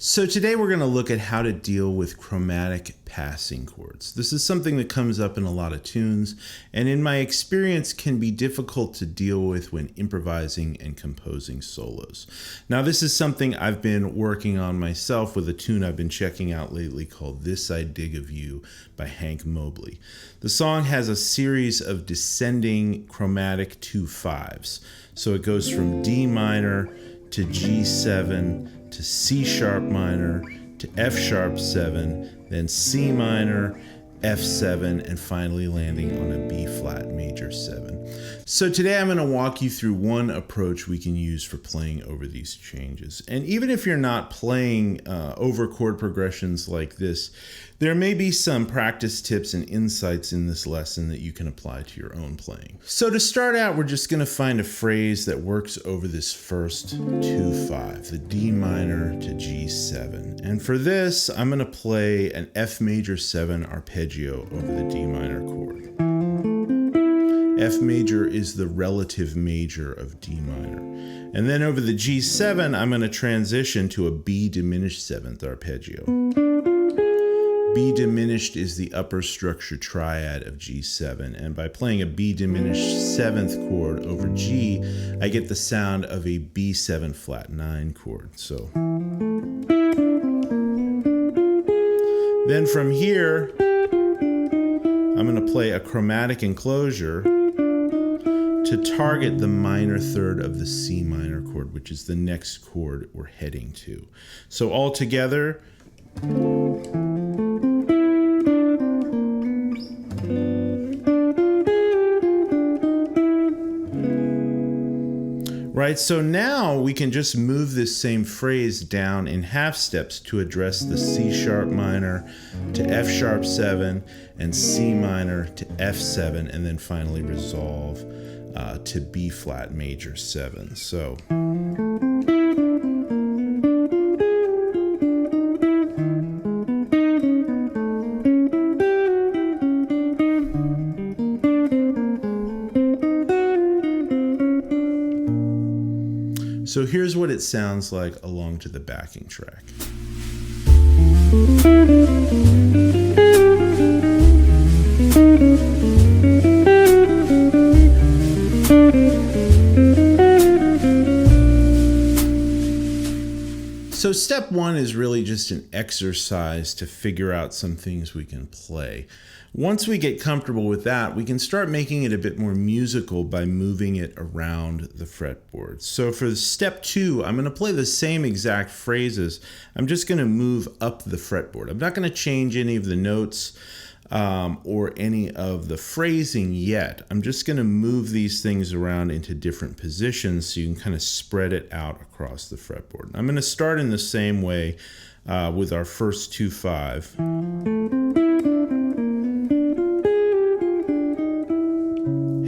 So today we're going to look at how to deal with chromatic passing chords. This is something that comes up in a lot of tunes, and in my experience can be difficult to deal with when improvising and composing solos. Now this is something I've been working on myself with a tune I've been checking out lately called This I Dig of You by Hank Mobley. The song has a series of descending chromatic 2/5s. So it goes from D minor to G7 to C sharp minor, to F sharp 7, then C minor, F7, and finally landing on a B flat major 7. So today I'm going to walk you through one approach we can use for playing over these changes. And even if you're not playing over chord progressions like this, there may be some practice tips and insights in this lesson that you can apply to your own playing. So to start out, we're just going to find a phrase that works over this first 2/5, the D minor to G7. And for this, I'm going to play an F major 7 arpeggio over the D minor chord. F major is the relative major of D minor. And then over the G7, I'm going to transition to a B diminished 7th arpeggio. B diminished is the upper structure triad of G7, and by playing a B diminished 7th chord over G, I get the sound of a B7 flat 9 chord. So then from here, I'm going to play a chromatic enclosure to target the minor third of the C minor chord, which is the next chord we're heading to. So all together, right, so now we can just move this same phrase down in half steps to address the C sharp minor to F sharp 7 and C minor to F7, and then finally resolve to B flat major 7. So So here's what it sounds like along to the backing track. So step one is really just an exercise to figure out some things we can play. Once we get comfortable with that, we can start making it a bit more musical by moving it around the fretboard. So for step two, I'm going to play the same exact phrases. I'm just going to move up the fretboard. I'm not going to change any of the notes or any of the phrasing yet. I'm just going to move these things around into different positions so you can kind of spread it out across the fretboard. I'm going to start in the same way with our first 2/5.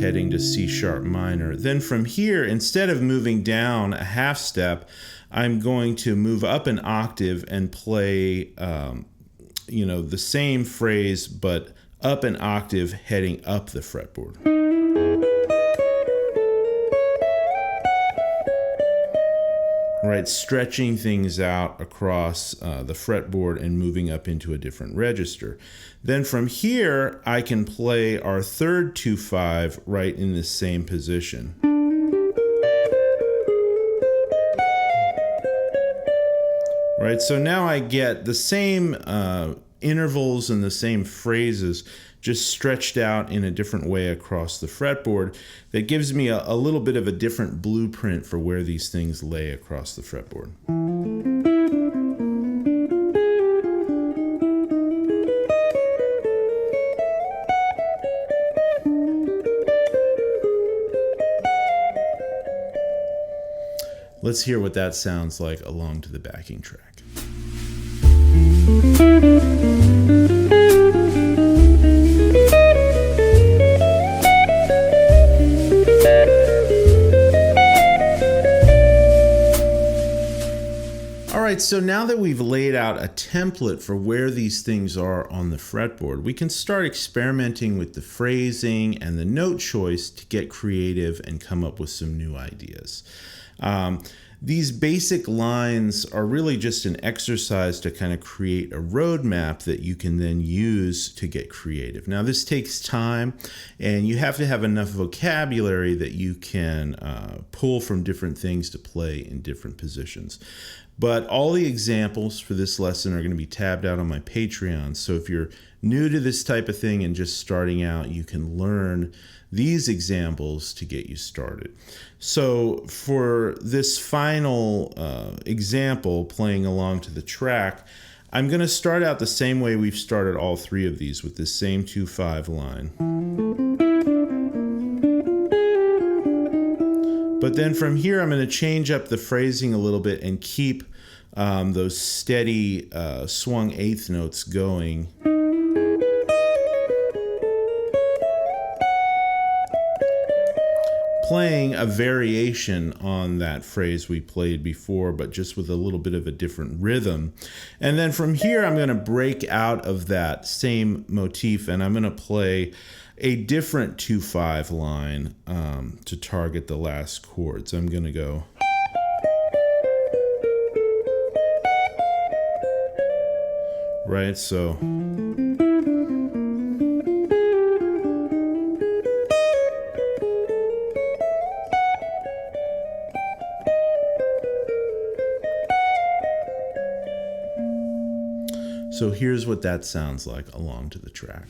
Heading to C sharp minor. Then from here, instead of moving down a half step, I'm going to move up an octave and play the same phrase, but up an octave heading up the fretboard. Right, stretching things out across the fretboard and moving up into a different register. Then from here, I can play our third 2/5 right in the same position. Right, so now I get the same intervals and the same phrases just stretched out in a different way across the fretboard. That gives me a little bit of a different blueprint for where these things lay across the fretboard. Let's hear what that sounds like along to the backing track. All right, so now that we've laid out a template for where these things are on the fretboard, we can start experimenting with the phrasing and the note choice to get creative and come up with some new ideas. These basic lines are really just an exercise to kind of create a roadmap that you can then use to get creative. Now, this takes time, and you have to have enough vocabulary that you can pull from different things to play in different positions. But all the examples for this lesson are going to be tabbed out on my Patreon. So if you're new to this type of thing and just starting out, you can learn these examples to get you started. So for this final example, playing along to the track, I'm going to start out the same way we've started all three of these, with this same 2/5 line. But then from here, I'm going to change up the phrasing a little bit and keep those steady swung eighth notes going. Playing a variation on that phrase we played before, but just with a little bit of a different rhythm. And then from here, I'm going to break out of that same motif, and I'm going to play a different 2/5 line to target the last chord. So I'm going to go. Right, so. So here's what that sounds like along to the track.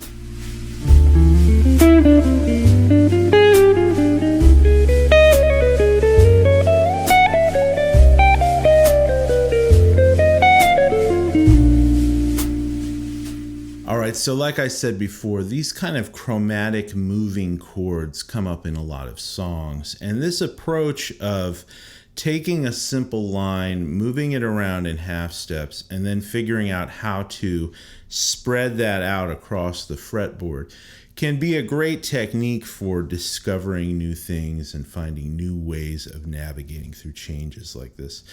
All right, so like I said before, these kind of chromatic moving chords come up in a lot of songs. And this approach of taking a simple line, moving it around in half steps, and then figuring out how to spread that out across the fretboard can be a great technique for discovering new things and finding new ways of navigating through changes like this.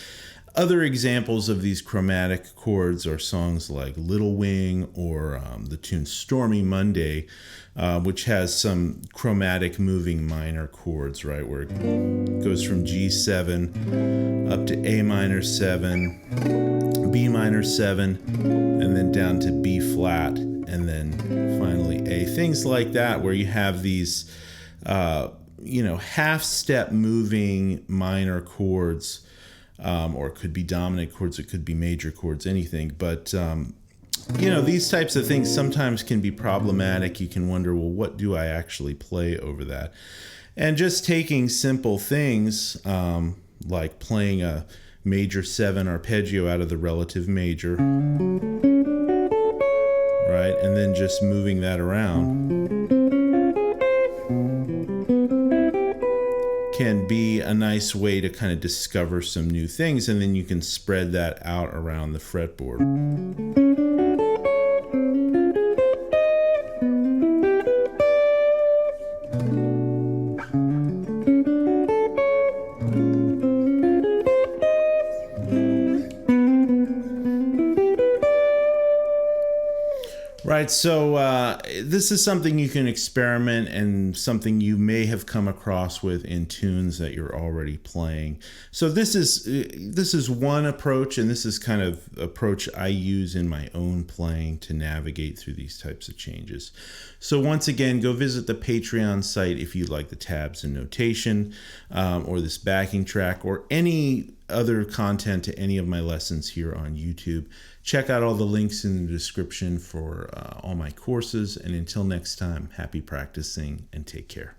Other examples of these chromatic chords are songs like Little Wing or the tune Stormy Monday, which has some chromatic moving minor chords, right, where it goes from G7 up to A minor 7, B minor 7, and then down to B flat, and then finally A. Things like that, where you have these, half step moving minor chords. Or it could be dominant chords, it could be major chords, anything. But, these types of things sometimes can be problematic. You can wonder, well, what do I actually play over that? And just taking simple things like playing a major 7 arpeggio out of the relative major, right? And then just moving that around can be a nice way to kind of discover some new things, and then you can spread that out around the fretboard. Right, so this is something you can experiment and something you may have come across with in tunes that you're already playing. So this is one approach, and this is kind of approach I use in my own playing to navigate through these types of changes. So once again, go visit the Patreon site if you'd like the tabs and notation, or this backing track, or any other content to any of my lessons here on YouTube. Check out all the links in the description for all my courses. And until next time, happy practicing and take care.